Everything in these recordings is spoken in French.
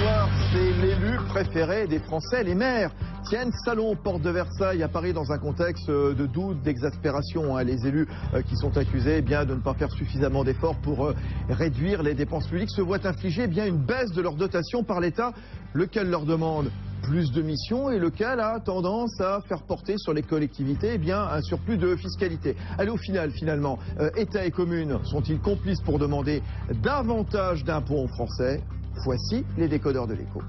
soir, c'est l'élu préféré des Français, les maires. Tiennent salon porte de Versailles à Paris dans un contexte de doute, d'exaspération. Les élus qui sont accusés de ne pas faire suffisamment d'efforts pour réduire les dépenses publiques se voient infliger une baisse de leur dotation par l'État, lequel leur demande plus de missions et lequel a tendance à faire porter sur les collectivités un surplus de fiscalité. Allez, au final, finalement, État et communes sont-ils complices pour demander davantage d'impôts aux Français? Voici les décodeurs de l'Écho.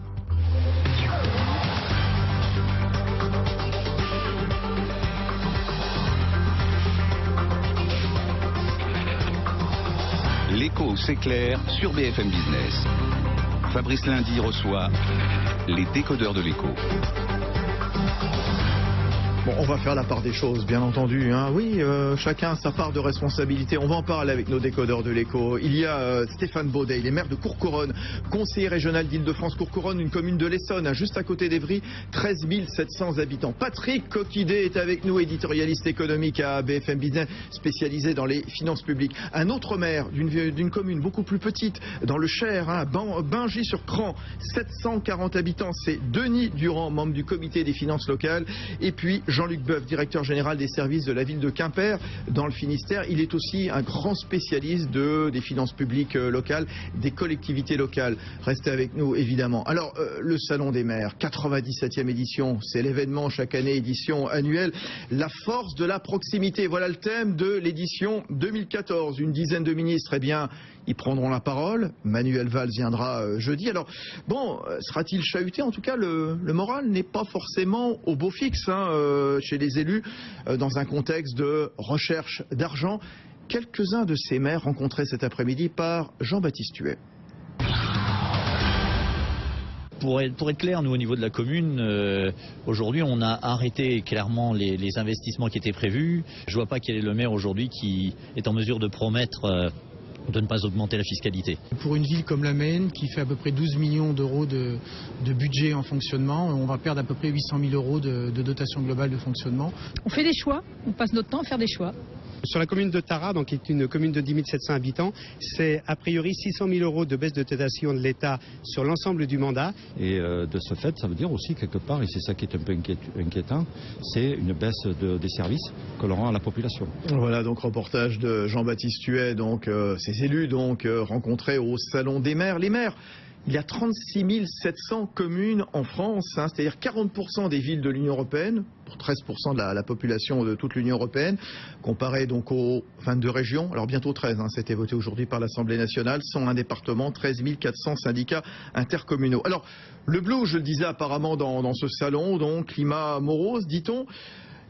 L'Écho s'éclaire sur BFM Business. Fabrice Lundi reçoit les décodeurs de l'Écho. Bon, on va faire la part des choses, bien entendu. Oui, chacun a sa part de responsabilité. On va en parler avec nos décodeurs de l'Écho. Il y a Stéphane Baudet, il est maire de Courcouronnes, conseiller régional d'Île-de-France. Courcouronnes, une commune de l'Essonne, juste à côté d'Evry, 13 700 habitants. Patrick Coquidé est avec nous, éditorialiste économique à BFM Business, spécialisé dans les finances publiques. Un autre maire d'une commune beaucoup plus petite, dans le Cher, Bingy-sur-Cran, 740 habitants. C'est Denis Durand, membre du comité des finances locales. Et puis Jean-Luc Boeuf, directeur général des services de la ville de Quimper, dans le Finistère. Il est aussi un grand spécialiste des finances publiques locales, des collectivités locales. Restez avec nous, évidemment. Alors, le Salon des maires, 97e édition, c'est l'événement chaque année, édition annuelle. La force de la proximité, voilà le thème de l'édition 2014. Une dizaine de ministres, ils prendront la parole. Manuel Valls viendra jeudi. Alors, bon, sera-t-il chahuté? En tout cas, le moral n'est pas forcément au beau fixe chez les élus, dans un contexte de recherche d'argent. Quelques-uns de ces maires rencontrés cet après-midi par Jean-Baptiste Huet. Pour être clair, nous au niveau de la commune, aujourd'hui on a arrêté clairement les investissements qui étaient prévus. Je ne vois pas quel est le maire aujourd'hui qui est en mesure de promettre de ne pas augmenter la fiscalité. Pour une ville comme la Maine, qui fait à peu près 12 millions d'euros de budget en fonctionnement, on va perdre à peu près 800 000 euros de dotation globale de fonctionnement. On fait des choix, on passe notre temps à faire des choix. Sur la commune de Tara, qui est une commune de 10 700 habitants, c'est a priori 600 000 euros de baisse de dotation de l'État sur l'ensemble du mandat. Et de ce fait, ça veut dire aussi quelque part, et c'est ça qui est un peu inquiétant, c'est une baisse des services que l'on rend à la population. Voilà, donc reportage de Jean-Baptiste Huet, ces élus rencontrés au Salon des maires. Les maires, il y a 36 700 communes en France, c'est-à-dire 40% des villes de l'Union européenne, pour 13% de la population de toute l'Union européenne, comparé aux 22 régions, alors bientôt 13, c'était voté aujourd'hui par l'Assemblée nationale, 101 départements, 13 400 syndicats intercommunaux. Alors, le bleu, je le disais apparemment dans ce salon, climat morose, dit-on,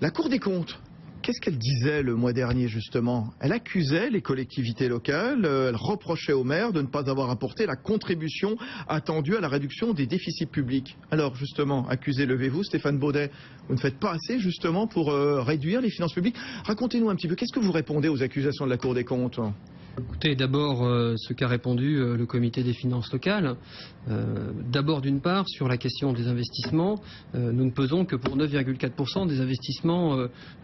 la Cour des comptes. Qu'est-ce qu'elle disait le mois dernier, justement? Elle accusait les collectivités locales, elle reprochait aux maires de ne pas avoir apporté la contribution attendue à la réduction des déficits publics. Alors, justement, accusé, levez-vous, Stéphane Baudet. Vous ne faites pas assez, justement, pour réduire les finances publiques. Racontez-nous un petit peu, qu'est-ce que vous répondez aux accusations de la Cour des comptes? Écoutez, d'abord ce qu'a répondu le comité des finances locales. D'abord, d'une part, sur la question des investissements, nous ne pesons que pour 9,4% des investissements,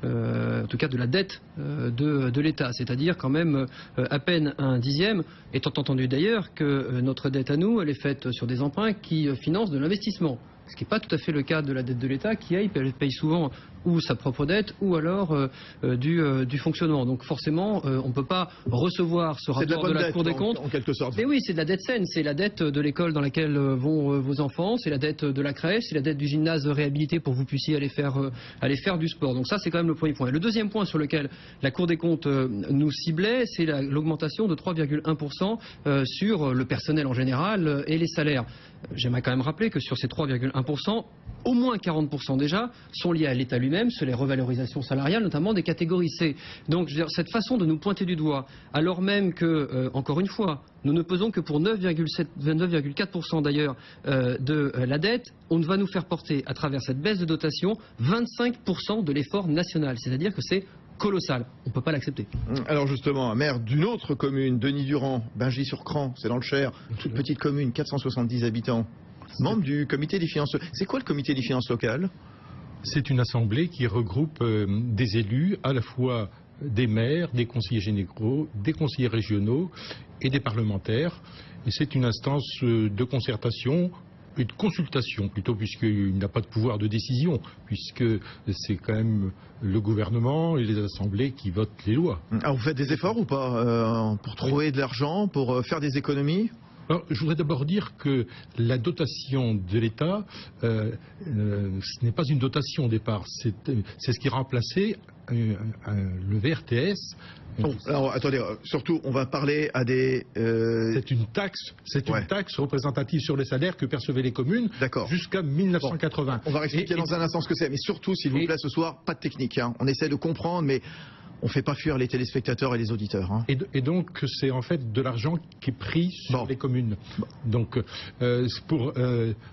en tout cas de la dette de l'État. C'est-à-dire quand même à peine un dixième, étant entendu d'ailleurs que notre dette à nous, elle est faite sur des emprunts qui financent de l'investissement. Ce qui n'est pas tout à fait le cas de la dette de l'État qui paye souvent ou sa propre dette ou alors du fonctionnement. Donc forcément, on ne peut pas recevoir ce rapport de la Cour des comptes. En quelque sorte. Mais oui, c'est de la dette saine. C'est la dette de l'école dans laquelle vont vos enfants, c'est la dette de la crèche, c'est la dette du gymnase réhabilité pour que vous puissiez aller faire du sport. Donc ça, c'est quand même le premier point. Et le deuxième point sur lequel la Cour des comptes nous ciblait, c'est l'augmentation de 3,1% sur le personnel en général et les salaires. J'aimerais quand même rappeler que sur ces 3,1%, au moins 40% déjà sont liés à l'État lui-même sur les revalorisations salariales, notamment des catégories C. Donc je veux dire, cette façon de nous pointer du doigt, alors même que, encore une fois, nous ne pesons que pour 9,4% d'ailleurs de la dette, on va nous faire porter à travers cette baisse de dotation 25% de l'effort national. C'est-à-dire que c'est colossal. On ne peut pas l'accepter. Alors justement, un maire d'une autre commune, Denis Durand, Bingy-sur-Cran, c'est dans le Cher, toute petite commune, 470 habitants, membre du comité des finances. C'est quoi le comité des finances locales? C'est une assemblée qui regroupe des élus, à la fois des maires, des conseillers généraux, des conseillers régionaux et des parlementaires. Et c'est une instance de concertation une consultation plutôt, puisqu'il n'a pas de pouvoir de décision, puisque c'est quand même le gouvernement et les assemblées qui votent les lois. Alors vous faites des efforts ou pas pour trouver de l'argent, pour faire des économies? Alors, je voudrais d'abord dire que la dotation de l'État, ce n'est pas une dotation au départ, c'est ce qui remplaçait le VRTS. Alors attendez, surtout on va parler à des... C'est une taxe représentative sur les salaires que percevaient les communes jusqu'à 1980. On va expliquer dans un instant ce que c'est, mais surtout s'il vous plaît ce soir, pas de technique, hein. On essaie de comprendre, mais on ne fait pas fuir les téléspectateurs et les auditeurs. Hein. Et donc c'est en fait de l'argent qui est pris sur les communes. Donc pour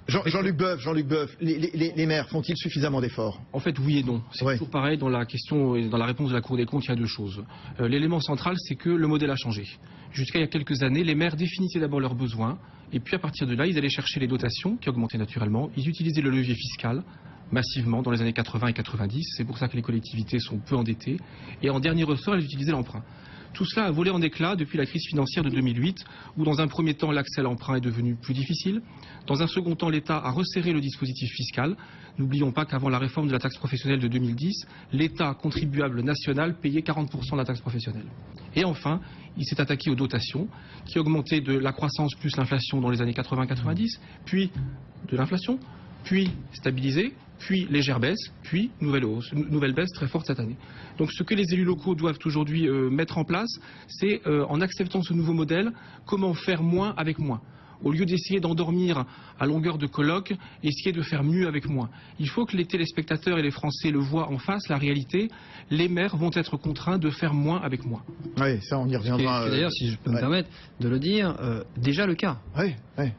Jean-Luc Boeuf, les maires font-ils suffisamment d'efforts? En fait, oui et non. C'est toujours pareil dans la question et dans la réponse de la Cour des comptes. Il y a deux choses. L'élément central, c'est que le modèle a changé. Jusqu'à il y a quelques années, les maires définissaient d'abord leurs besoins, et puis à partir de là, ils allaient chercher les dotations qui augmentaient naturellement. Ils utilisaient le levier fiscal massivement dans les années 80 et 90. C'est pour ça que les collectivités sont peu endettées. Et en dernier ressort, elles utilisaient l'emprunt. Tout cela a volé en éclats depuis la crise financière de 2008, où dans un premier temps, l'accès à l'emprunt est devenu plus difficile. Dans un second temps, l'État a resserré le dispositif fiscal. N'oublions pas qu'avant la réforme de la taxe professionnelle de 2010, l'État contribuable national payait 40% de la taxe professionnelle. Et enfin, il s'est attaqué aux dotations, qui augmentaient de la croissance plus l'inflation dans les années 80-90, puis de l'inflation, puis stabilisé, puis légère baisse, puis nouvelle baisse très forte cette année. Donc ce que les élus locaux doivent aujourd'hui mettre en place, c'est en acceptant ce nouveau modèle, comment faire moins avec moins. Au lieu d'essayer d'endormir à longueur de colloque, essayer de faire mieux avec moins. Il faut que les téléspectateurs et les Français le voient en face, la réalité. Les maires vont être contraints de faire moins avec moins. Oui, ça on y reviendra. D'ailleurs, si je peux me permettre de le dire, déjà le cas.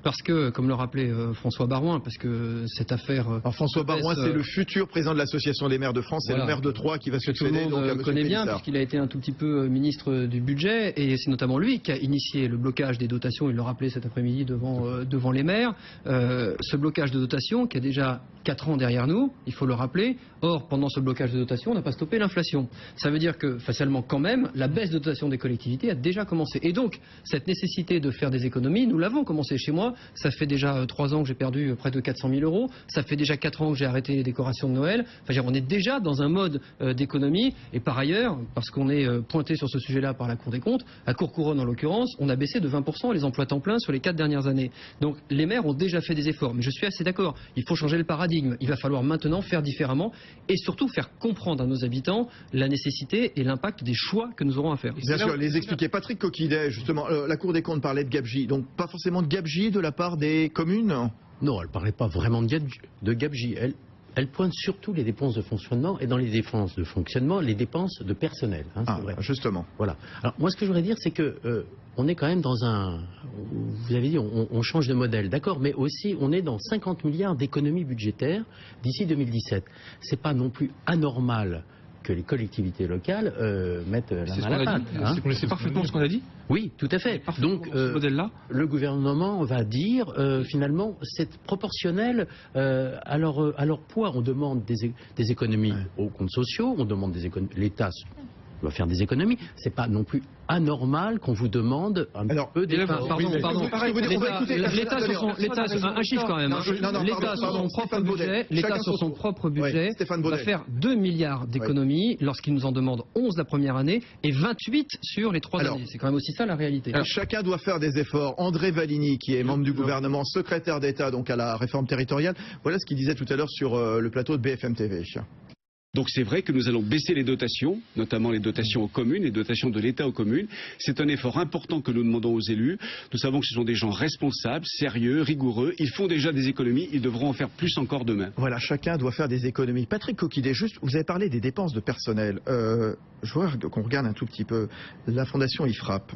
Parce que, comme le rappelait François Baroin, parce que cette affaire... Alors François Baroin, c'est le futur président de l'Association des maires de France, c'est le maire de Troyes qui va succéder. Tout le monde connaît bien, puisqu'il a été un tout petit peu ministre du budget, et c'est notamment lui qui a initié le blocage des dotations, il le rappelait cet après-midi devant les maires. Ce blocage de dotation qui a déjà 4 ans derrière nous, il faut le rappeler. Or, pendant ce blocage de dotation, on n'a pas stoppé l'inflation. Ça veut dire que, facialement quand même, la baisse de dotation des collectivités a déjà commencé. Et donc, cette nécessité de faire des économies, nous l'avons commencé chez moi. Ça fait déjà 3 ans que j'ai perdu près de 400 000 euros. Ça fait déjà 4 ans que j'ai arrêté les décorations de Noël. Enfin, on est déjà dans un mode d'économie. Et par ailleurs, parce qu'on est pointé sur ce sujet-là par la Cour des comptes, à Courcouronnes en l'occurrence, on a baissé de 20% les emplois temps plein sur les 4 dernières années. Donc, les maires ont déjà fait des efforts. Mais je suis assez d'accord. Il faut changer le paradigme. Il va falloir maintenant faire différemment et surtout faire comprendre à nos habitants la nécessité et l'impact des choix que nous aurons à faire. Bien sûr, les expliquer. Patrick Coquillet, justement, la Cour des comptes parlait de gabegie. Donc, pas forcément de gabegie de la part des communes? Non, elle ne parlait pas vraiment de gabegie. Elle pointe surtout les dépenses de fonctionnement et dans les dépenses de fonctionnement, les dépenses de personnel. Hein, c'est vrai. Justement. Voilà. Alors moi, ce que je voudrais dire, c'est que on est quand même dans un... Vous avez dit, on change de modèle, d'accord, mais aussi on est dans 50 milliards d'économies budgétaires d'ici 2017. C'est pas non plus anormal que les collectivités locales mettent la main à la pâte. C'est parfaitement ce qu'on a dit. Oui, tout à fait. Donc, le gouvernement va dire, finalement, c'est proportionnel à leur poids. On demande des économies aux comptes sociaux, on demande des économies... L'État doit faire des économies. C'est pas non plus anormal qu'on vous demande un peu d'efforts. L'État sur un chiffre quand même. L'État sur son propre budget va faire 2 milliards d'économies lorsqu'il nous en demande 11 la première année et 28 sur les 3 années. C'est quand même aussi ça la réalité. Chacun doit faire des efforts. André Valigny, qui est membre du gouvernement, secrétaire d'État donc à la réforme territoriale, voilà ce qu'il disait tout à l'heure sur le plateau de BFM TV. Donc c'est vrai que nous allons baisser les dotations, notamment les dotations aux communes, les dotations de l'État aux communes. C'est un effort important que nous demandons aux élus. Nous savons que ce sont des gens responsables, sérieux, rigoureux. Ils font déjà des économies, ils devront en faire plus encore demain. Voilà, chacun doit faire des économies. Patrick Coquillet, juste, vous avez parlé des dépenses de personnel. Je vois qu'on regarde un tout petit peu la fondation IFRAP,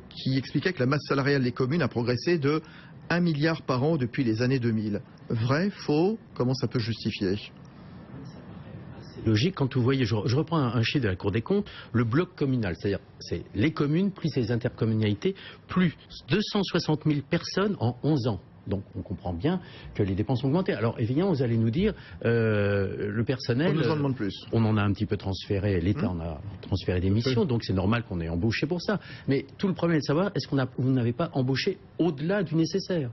qui expliquait que la masse salariale des communes a progressé de 1 milliard par an depuis les années 2000. Vrai, faux? Comment ça peut justifier? Logique quand vous voyez, je reprends un chiffre de la Cour des comptes, le bloc communal, c'est-à-dire c'est les communes plus les intercommunalités, plus 260 000 personnes en 11 ans. Donc on comprend bien que les dépenses ont augmenté. Alors évidemment, vous allez nous dire, le personnel, on nous en demande plus. On en a un petit peu transféré, l'État en a transféré des missions, donc c'est normal qu'on ait embauché pour ça. Mais tout le problème est de savoir, est-ce que vous n'avez pas embauché au-delà du nécessaire?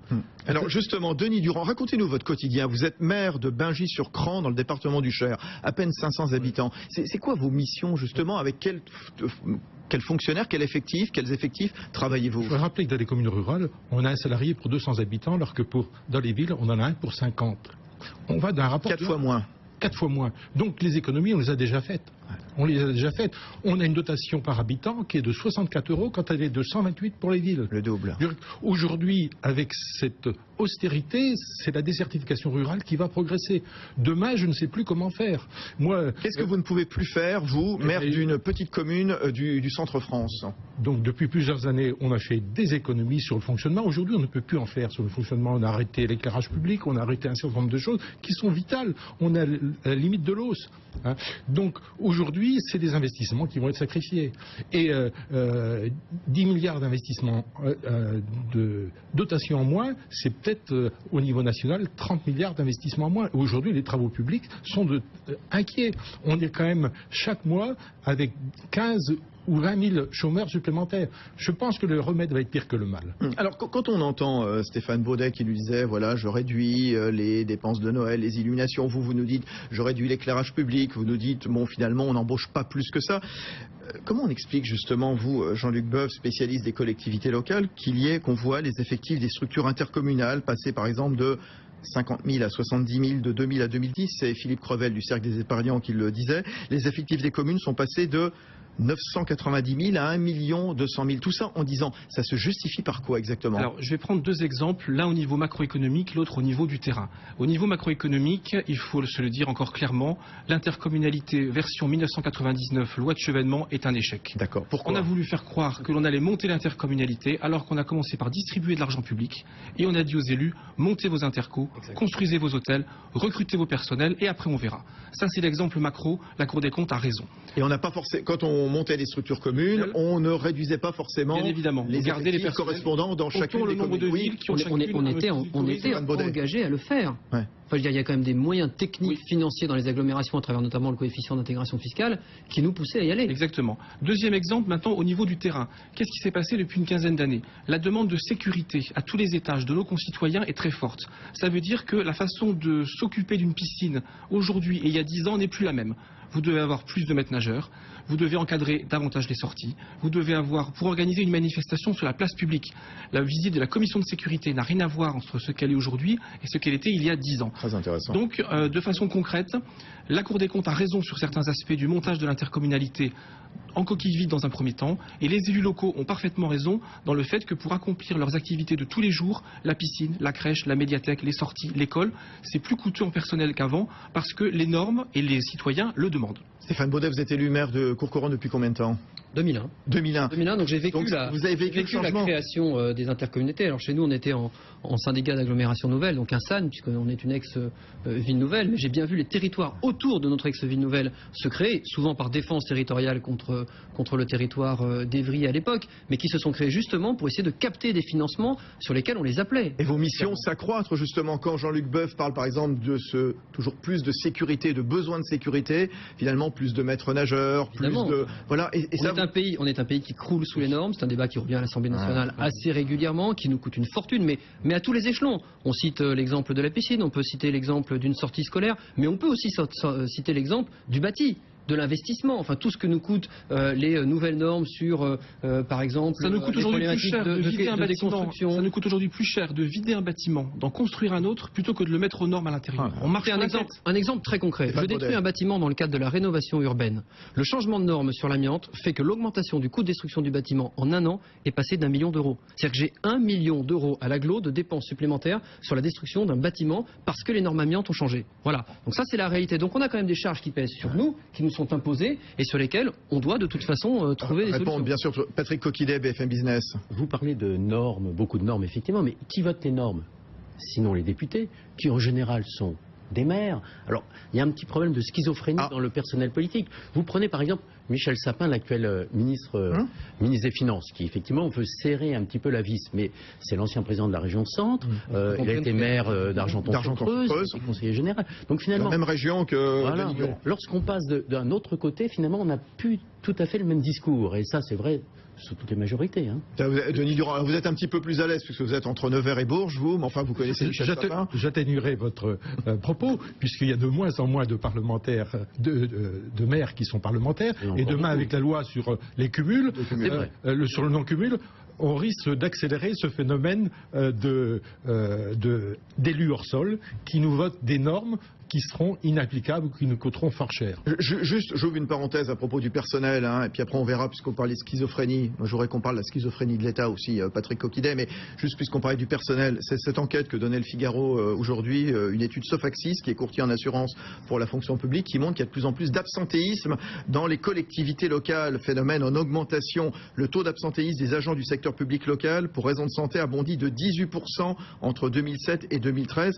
Alors justement, Denis Durand, racontez-nous votre quotidien. Vous êtes maire de Bingy-sur-Cran, dans le département du Cher, à peine 500 habitants. C'est quoi vos missions justement? Avec quels fonctionnaires, quels effectifs travaillez-vous? Je voudrais rappeler que dans les communes rurales, on a un salarié pour 200 habitants, alors que dans les villes, on en a un pour 50. On va d'un rapport... 4 fois moins. 4 fois moins. Donc les économies, on les a déjà faites. On a une dotation par habitant qui est de 64 € quand elle est de 128 pour les villes. Le double. Aujourd'hui, avec cette austérité, c'est la désertification rurale qui va progresser. Demain, je ne sais plus comment faire. Qu'est-ce que vous ne pouvez plus faire, vous, maire d'une petite commune du centre-France? Donc depuis plusieurs années, on a fait des économies sur le fonctionnement. Aujourd'hui, on ne peut plus en faire sur le fonctionnement. On a arrêté l'éclairage public, on a arrêté un certain nombre de choses qui sont vitales. On a la limite de l'os. Donc aujourd'hui, c'est des investissements qui vont être sacrifiés. Et 10 milliards d'investissements de dotation en moins, c'est peut-être au niveau national 30 milliards d'investissements en moins. Aujourd'hui, les travaux publics sont inquiets. On est quand même chaque mois avec 15 ou 20 000 chômeurs supplémentaires. Je pense que le remède va être pire que le mal. Alors, quand on entend Stéphane Baudet qui nous disait, voilà, je réduis les dépenses de Noël, les illuminations, vous nous dites, je réduis l'éclairage public, vous nous dites, bon, finalement, on n'embauche pas plus que ça. Comment on explique justement, vous, Jean-Luc Boeuf, spécialiste des collectivités locales, qu'on voit les effectifs des structures intercommunales passer, par exemple, de 50 000 à 70 000 de 2000 à 2010, c'est Philippe Crevel du Cercle des Épargnants qui le disait. Les effectifs des communes sont passés de 990 000 à 1 200 000. Tout ça en disant, ça se justifie par quoi exactement? Alors, je vais prendre deux exemples, l'un au niveau macroéconomique, l'autre au niveau du terrain. Au niveau macroéconomique, il faut se le dire encore clairement, l'intercommunalité version 1999, loi de Chevènement, est un échec. D'accord. Pourquoi? On a voulu faire croire que l'on allait monter l'intercommunalité, alors qu'on a commencé par distribuer de l'argent public, et on a dit aux élus, montez vos intercos, construisez vos hôtels, recrutez vos personnels, et après on verra. Ça, c'est l'exemple macro, la Cour des comptes a raison. Et on n'a pas forcément, quand on montait des structures communes, on ne réduisait pas forcément les effectifs correspondants dans chacune des communes. On était engagé à le faire. Ouais. Enfin, je veux dire, il y a quand même des moyens techniques, financiers dans les agglomérations, à travers notamment le coefficient d'intégration fiscale, qui nous poussaient à y aller. Exactement. Deuxième exemple, maintenant, au niveau du terrain. Qu'est-ce qui s'est passé depuis une quinzaine d'années? La demande de sécurité à tous les étages de nos concitoyens est très forte. Ça veut dire que la façon de s'occuper d'une piscine aujourd'hui et il y a 10 ans n'est plus la même. Vous devez avoir plus de maîtres nageurs, vous devez encadrer davantage les sorties, vous devez avoir, pour organiser une manifestation sur la place publique, la visite de la commission de sécurité n'a rien à voir entre ce qu'elle est aujourd'hui et ce qu'elle était il y a 10 ans. Très intéressant. Donc, de façon concrète, la Cour des comptes a raison sur certains aspects du montage de l'intercommunalité en coquille vide dans un premier temps, et les élus locaux ont parfaitement raison dans le fait que pour accomplir leurs activités de tous les jours, la piscine, la crèche, la médiathèque, les sorties, l'école, c'est plus coûteux en personnel qu'avant parce que les normes et les citoyens le demandent. Stéphane Baudet, vous êtes élu maire de Courcouronnes depuis combien de temps? 2001. 2001, donc j'ai vécu, la création des intercommunautés. Alors chez nous, on était en syndicat d'agglomération nouvelle, donc un SAN, puisqu'on est une ex-ville nouvelle, mais j'ai bien vu les territoires autour de notre ex-ville nouvelle se créer, souvent par défense territoriale contre le territoire d'Evry à l'époque, mais qui se sont créés justement pour essayer de capter des financements sur lesquels on les appelait. Et vos missions s'accroître justement quand Jean-Luc Boeuf parle par exemple de toujours plus de sécurité, de besoin de sécurité, finalement plus de maîtres nageurs, évidemment. Plus de... Voilà, on est un pays qui croule sous les normes, c'est un débat qui revient à l'Assemblée nationale assez régulièrement, qui nous coûte une fortune, mais à tous les échelons. On cite l'exemple de la piscine, on peut citer l'exemple d'une sortie scolaire, mais on peut aussi citer l'exemple du bâti, de l'investissement, enfin tout ce que nous coûtent les nouvelles normes sur, par exemple, ça nous coûte aujourd'hui plus cher de vider un bâtiment. Ça nous coûte aujourd'hui plus cher de vider un bâtiment, d'en construire un autre, plutôt que de le mettre aux normes à l'intérieur. On marche un exemple très concret. Je détruis un bâtiment dans le cadre de la rénovation urbaine. Le changement de normes sur l'amiante fait que l'augmentation du coût de destruction du bâtiment en un an est passée d'1 million d'euros. C'est-à-dire que j'ai 1 million d'euros à l'agglo de dépenses supplémentaires sur la destruction d'un bâtiment parce que les normes amiantes ont changé. Voilà. Donc ça c'est la réalité. Donc on a quand même des charges qui pèsent sur nous, qui nous sont imposées et sur lesquelles on doit de toute façon trouver des solutions. Bien sûr, Patrick Coquillet, BFM Business. Vous parlez de normes, beaucoup de normes effectivement, mais qui vote les normes? Sinon les députés, qui en général sont des maires. Alors, il y a un petit problème de schizophrénie dans le personnel politique. Vous prenez par exemple Michel Sapin, l'actuel ministre des Finances, qui effectivement veut serrer un petit peu la vis, mais c'est l'ancien président de la région Centre, il a été maire d'Argenton-sur-Creuse, conseiller général. Donc finalement, la même région que voilà, lorsqu'on passe d'un autre côté, finalement, on n'a plus tout à fait le même discours. Et ça, c'est vrai sous toutes les majorités. Hein. Denis Durand, vous êtes un petit peu plus à l'aise puisque vous êtes entre Nevers et Bourges, vous, mais enfin vous connaissez Michel Sapin. J'atténuerai votre propos, puisqu'il y a de moins en moins de parlementaires, de maires qui sont parlementaires, et demain avec la loi sur les cumuls, sur le non-cumul, on risque d'accélérer ce phénomène d'élus hors sol qui nous votent des normes qui seront inapplicables ou qui nous coûteront fort cher. Juste, j'ouvre une parenthèse à propos du personnel, hein, et puis après on verra, puisqu'on parlait de schizophrénie. Moi, j'aurais qu'on parle de la schizophrénie de l'État aussi, Patrick Coquillet, mais juste puisqu'on parlait du personnel, c'est cette enquête que donnait le Figaro aujourd'hui, une étude Sofaxis, qui est courtier en assurance pour la fonction publique, qui montre qu'il y a de plus en plus d'absentéisme dans les collectivités locales, phénomène en augmentation. Le taux d'absentéisme des agents du secteur public local pour raison de santé a bondi de 18% entre 2007 et 2013.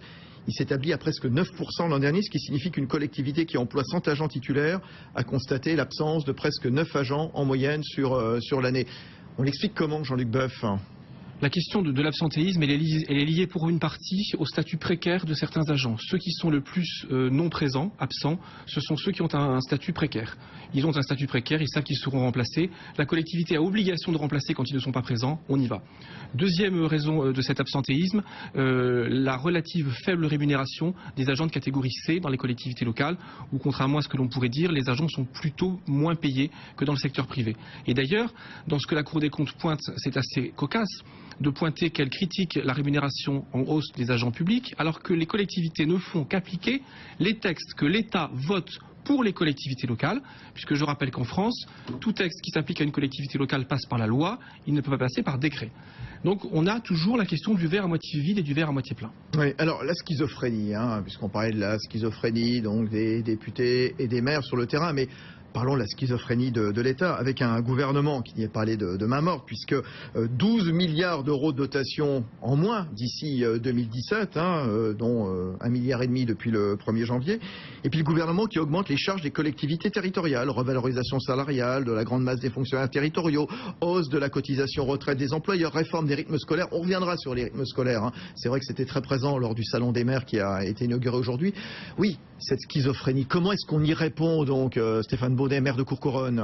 Il s'établit à presque 9% l'an dernier, ce qui signifie qu'une collectivité qui emploie 100 agents titulaires a constaté l'absence de presque 9 agents en moyenne sur l'année. On l'explique comment, Jean-Luc Boeuf ? La question de l'absentéisme, elle est liée pour une partie au statut précaire de certains agents. Ceux qui sont le plus non présents, absents, ce sont ceux qui ont un statut précaire. Ils ont un statut précaire, ils savent qu'ils seront remplacés. La collectivité a obligation de remplacer quand ils ne sont pas présents, on y va. Deuxième raison de cet absentéisme, la relative faible rémunération des agents de catégorie C dans les collectivités locales, où contrairement à ce que l'on pourrait dire, les agents sont plutôt moins payés que dans le secteur privé. Et d'ailleurs, dans ce que la Cour des comptes pointe, c'est assez cocasse de pointer qu'elle critique la rémunération en hausse des agents publics, alors que les collectivités ne font qu'appliquer les textes que l'État vote pour les collectivités locales, puisque je rappelle qu'en France, tout texte qui s'applique à une collectivité locale passe par la loi, il ne peut pas passer par décret. Donc on a toujours la question du verre à moitié vide et du verre à moitié plein. Oui, alors la schizophrénie, hein, puisqu'on parlait de la schizophrénie donc des députés et des maires sur le terrain, mais parlons de la schizophrénie de l'État, avec un gouvernement qui n'y est pas allé de main morte, puisque 12 milliards d'euros de dotation en moins d'ici 2017, dont 1,5 milliard depuis le 1er janvier, et puis le gouvernement qui augmente les charges des collectivités territoriales, revalorisation salariale de la grande masse des fonctionnaires territoriaux, hausse de la cotisation retraite des employeurs, réforme des rythmes scolaires. On reviendra sur les rythmes scolaires, hein. C'est vrai que c'était très présent lors du salon des maires qui a été inauguré aujourd'hui. Oui, cette schizophrénie, comment est-ce qu'on y répond donc, Stéphane Baudet, maire de Courcouronnes?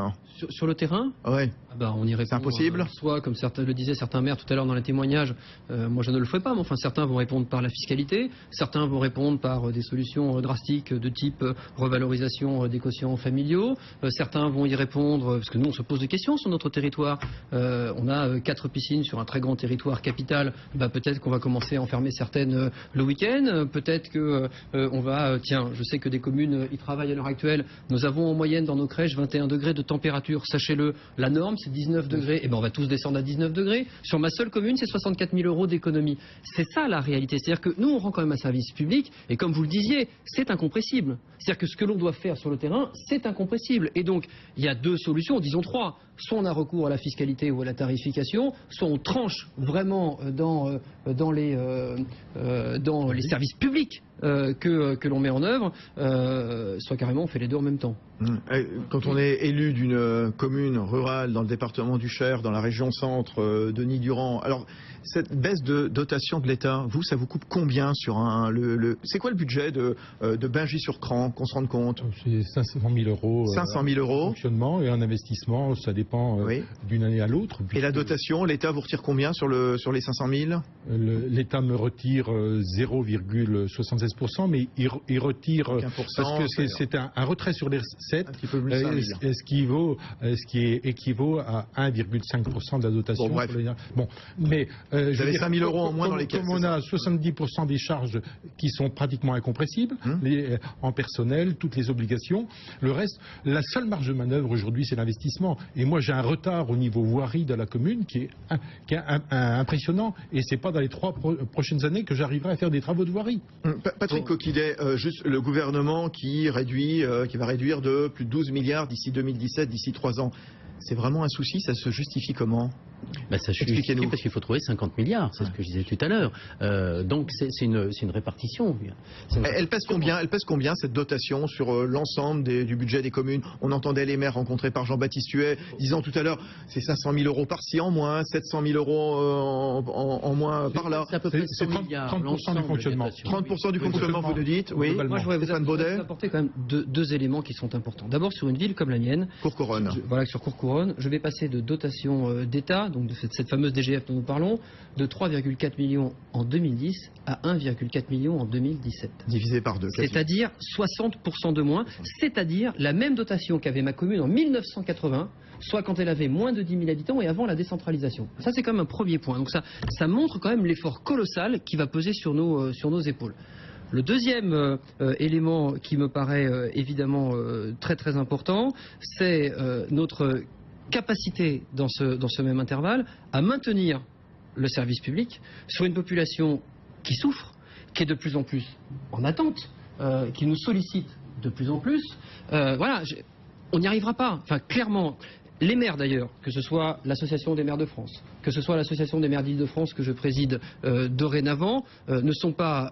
Sur le terrain? Oui. On y répond. C'est impossible. Soit, comme le disaient certains maires tout à l'heure dans les témoignages, moi je ne le ferai pas, mais enfin certains vont répondre par la fiscalité, certains vont répondre par des solutions drastiques de type revalorisation des quotients familiaux, certains vont y répondre, parce que nous on se pose des questions sur notre territoire, on a 4 piscines sur un très grand territoire capital, peut-être qu'on va commencer à en fermer certaines le week-end, peut-être que on va, je sais que des communes y travaillent à l'heure actuelle, nous avons en moyenne dans nos crèches 21 degrés de température, sachez-le, la norme c'est 19 degrés, et on va tous descendre à 19 degrés. Sur ma seule commune, c'est 64 000 euros d'économie. C'est ça la réalité. C'est-à-dire que nous, on rend quand même un service public, et comme vous le disiez, c'est incompressible. C'est-à-dire que ce que l'on doit faire sur le terrain, c'est incompressible. Et donc, il y a 2 solutions, disons 3. Soit on a recours à la fiscalité ou à la tarification, soit on tranche vraiment dans les services publics que l'on met en œuvre, soit carrément on fait les 2 en même temps. Quand on est élu d'une commune rurale dans le département du Cher, dans la région centre, Denis Durand, alors cette baisse de dotation de l'État, ça vous coûte combien sur c'est quoi le budget de Bungey-sur-Cran, qu'on se rende compte? C'est 500 000 euros. 500 000 euros. Fonctionnement et un investissement, ça dépend d'une année à l'autre. Et la dotation, l'État vous retire combien sur les 500 000? L'État me retire 0,76%, mais il retire parce que c'est un retrait sur les recettes, ce qui équivaut à 1,5% de la dotation. Bon, bref. Mais vous avez 5 000 euros en moins dans les caisses. Comme on a 70% des charges qui sont pratiquement incompressible, en personnel, toutes les obligations, le reste, la seule marge de manœuvre aujourd'hui, c'est l'investissement. Et moi, j'ai un retard au niveau voirie de la commune qui est impressionnant. Et c'est pas dans les 3 prochaines années que j'arriverai à faire des travaux de voirie. Patrick Coquillet, juste le gouvernement qui va réduire de plus de 12 milliards d'ici 2017, d'ici 3 ans. C'est vraiment un souci, ça se justifie comment? Ça justifie parce qu'il faut trouver 50 milliards, c'est ce que je disais tout à l'heure. Donc c'est une répartition. Elle pèse combien cette dotation sur l'ensemble du budget des communes? On entendait les maires rencontrés par Jean-Baptiste Huet disant tout à l'heure c'est 500 000 euros par-ci en moins, 700 000 euros en moins par là. C'est à peu près 100 milliards. 30% du fonctionnement. 30% du fonctionnement, vous nous dites? Oui. Moi, je voudrais vous apporter quand même deux éléments qui sont importants. D'abord, sur une ville comme la mienne, Courcouronnes. Sur Courcouronnes, je vais passer de dotation d'État, donc de cette fameuse DGF dont nous parlons, de 3,4 millions en 2010 à 1,4 million en 2017. Divisé par 2. C'est-à-dire 60% de moins, c'est-à-dire la même dotation qu'avait ma commune en 1980, soit quand elle avait moins de 10 000 habitants et avant la décentralisation. Ça, c'est quand même un premier point. Donc ça montre quand même l'effort colossal qui va peser sur nos épaules. Le deuxième élément qui me paraît évidemment très très important, c'est notre capacité dans ce même intervalle à maintenir le service public sur une population qui souffre, qui est de plus en plus en attente, qui nous sollicite de plus en plus. On n'y arrivera pas. Enfin, clairement, les maires d'ailleurs, que ce soit l'Association des maires de France, que ce soit l'Association des maires d'Île-de-France que je préside dorénavant, ne sont pas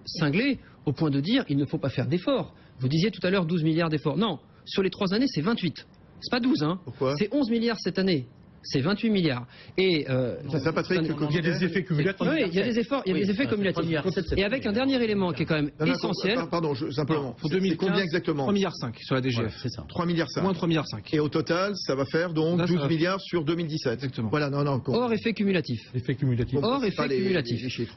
cinglés au point de dire il ne faut pas faire d'efforts. Vous disiez tout à l'heure 12 milliards d'efforts. Non, sur les 3 années, c'est 28. C'est pas 12, hein. Pourquoi? C'est 11 milliards cette année. C'est 28 milliards. Et c'est ça, Patrick, il y a des effets cumulatifs. Oui, il y a des efforts, il y a des effets cumulatifs. Et avec un dernier élément qui est quand même essentiel. Pardon, simplement. Pour 2015, c'est combien exactement? 3,5 milliards sur la DGF. C'est ça. 3,5 milliards. Moins 3,5 milliards. Et au total, ça va faire donc 12 milliards sur 2017. Exactement. Voilà, Hors effet cumulatif. Effet cumulatif. Hors effet cumulatif. Les chiffres.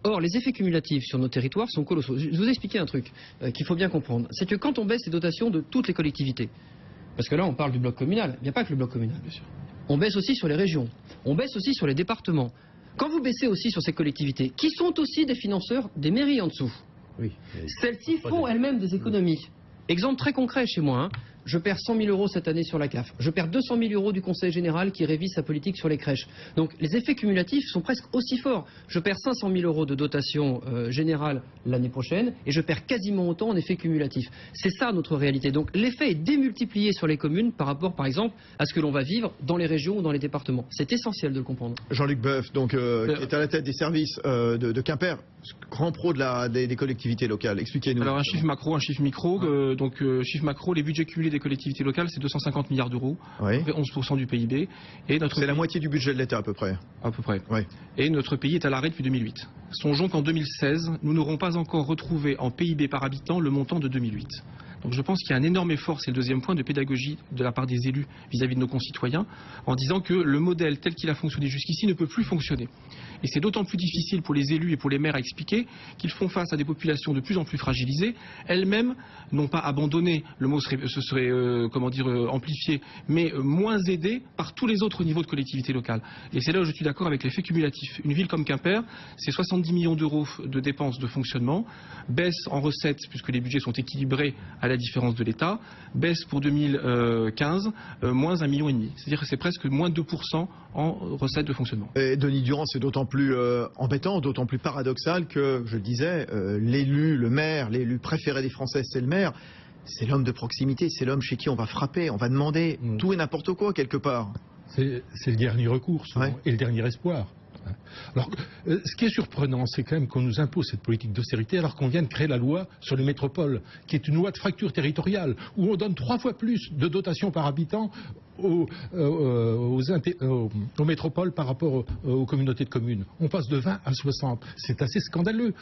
Or, les effets cumulatifs sur nos territoires sont colossaux. Je vais vous expliquer un truc qu'il faut bien comprendre. C'est que quand on baisse les dotations de toutes les collectivités, parce que là on parle du bloc communal, il n'y a pas que le bloc communal, bien sûr. On baisse aussi sur les régions, on baisse aussi sur les départements. Quand vous baissez aussi sur ces collectivités, qui sont aussi des financeurs des mairies en dessous, celles-ci font elles-mêmes des économies. Exemple très concret chez moi, je perds 100 000 euros cette année sur la CAF. Je perds 200 000 euros du Conseil général qui révise sa politique sur les crèches. Donc les effets cumulatifs sont presque aussi forts. Je perds 500 000 euros de dotation générale l'année prochaine et je perds quasiment autant en effets cumulatifs. C'est ça notre réalité. Donc l'effet est démultiplié sur les communes par rapport, par exemple, à ce que l'on va vivre dans les régions ou dans les départements. C'est essentiel de le comprendre. Jean-Luc Boeuf, donc, qui est à la tête des services de Quimper, grand pro des collectivités locales. Expliquez-nous. Alors un chiffre macro, un chiffre micro. Chiffre macro, les budgets cumulés des collectivités locales, c'est 250 milliards d'euros, 11% du PIB. C'est la moitié du budget de l'État à peu près. À peu près. Oui. Et notre pays est à l'arrêt depuis 2008. Songeons qu'en 2016, nous n'aurons pas encore retrouvé en PIB par habitant le montant de 2008. Donc je pense qu'il y a un énorme effort, c'est le deuxième point, de pédagogie de la part des élus vis-à-vis de nos concitoyens, en disant que le modèle tel qu'il a fonctionné jusqu'ici ne peut plus fonctionner. Et c'est d'autant plus difficile pour les élus et pour les maires à expliquer qu'ils font face à des populations de plus en plus fragilisées, elles-mêmes n'ont pas abandonné, le mot serait amplifié, mais moins aidées par tous les autres niveaux de collectivités locales. Et c'est là où je suis d'accord avec l'effet cumulatif. Une ville comme Quimper, c'est 70 millions d'euros de dépenses de fonctionnement, baisse en recettes puisque les budgets sont équilibrés à la différence de l'État, baisse pour 2015, moins 1,5 million. C'est-à-dire que c'est presque moins 2% en recettes de fonctionnement. Et Denis Durand, c'est d'autant plus embêtant, d'autant plus paradoxal que, je le disais, l'élu, le maire, l'élu préféré des Français, c'est le maire. C'est l'homme de proximité, c'est l'homme chez qui on va frapper, on va demander tout et n'importe quoi quelque part. C'est le dernier recours souvent, et le dernier espoir. Alors, ce qui est surprenant, c'est quand même qu'on nous impose cette politique d'austérité alors qu'on vient de créer la loi sur les métropoles, qui est une loi de fracture territoriale, où on donne 3 fois plus de dotations par habitant aux métropoles par rapport aux communautés de communes. On passe de 20 à 60. C'est assez scandaleux.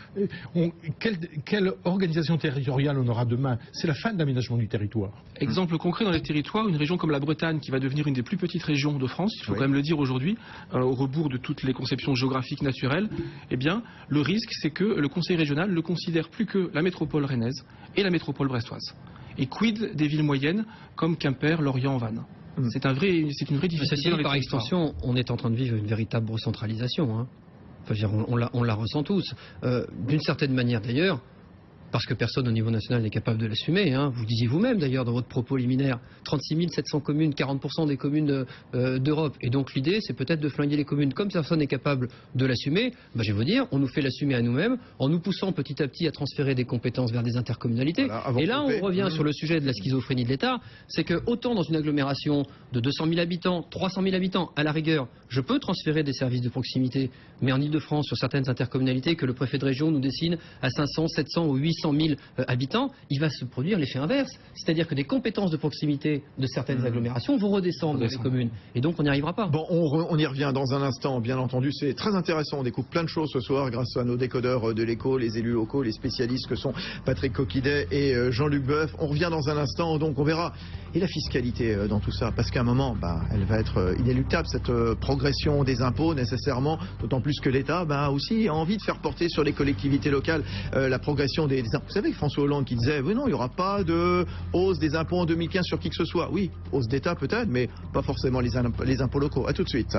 Quelle organisation territoriale on aura demain? C'est la fin de l'aménagement du territoire. Exemple concret dans les territoires, une région comme la Bretagne qui va devenir une des plus petites régions de France, il faut quand même le dire aujourd'hui, au rebours de toutes les conceptions géographiques naturelles, eh bien, le risque, c'est que le Conseil régional ne considère plus que la métropole rennaise et la métropole brestoise. Et quid des villes moyennes comme Quimper, Lorient, Vannes? C'est une vraie difficulté. Par extension, on est en train de vivre une véritable recentralisation. Hein. Enfin, on la ressent tous. D'une certaine manière d'ailleurs, parce que personne au niveau national n'est capable de l'assumer. Hein. Vous disiez vous-même d'ailleurs dans votre propos liminaire, 36 700 communes, 40% des communes d'Europe. Et donc l'idée, c'est peut-être de flinguer les communes. Comme personne n'est capable de l'assumer, je vais vous dire, on nous fait l'assumer à nous-mêmes en nous poussant petit à petit à transférer des compétences vers des intercommunalités. Voilà, et là, on revient sur le sujet de la schizophrénie de l'État. C'est que autant dans une agglomération de 200 000 habitants, 300 000 habitants, à la rigueur, je peux transférer des services de proximité. Mais en Ile-de-France, sur certaines intercommunalités que le préfet de région nous dessine à 500, 700 ou 800 000 habitants, il va se produire l'effet inverse. C'est-à-dire que des compétences de proximité de certaines agglomérations vont redescendre dans les communes. Et donc, on n'y arrivera pas. Bon, on y revient dans un instant, bien entendu. C'est très intéressant. On découvre plein de choses ce soir grâce à nos décodeurs de l'écho, les élus locaux, les spécialistes que sont Patrick Coquidet et Jean-Luc Boeuf. On revient dans un instant, donc on verra. Et la fiscalité dans tout ça, parce qu'à un moment, elle va être inéluctable, cette progression des impôts nécessairement, d'autant plus que l'État aussi a envie de faire porter sur les collectivités locales la progression des impôts. Vous savez, François Hollande qui disait, oui non, il n'y aura pas de hausse des impôts en 2015 sur qui que ce soit. Oui, hausse d'État peut-être, mais pas forcément les impôts locaux. À tout de suite.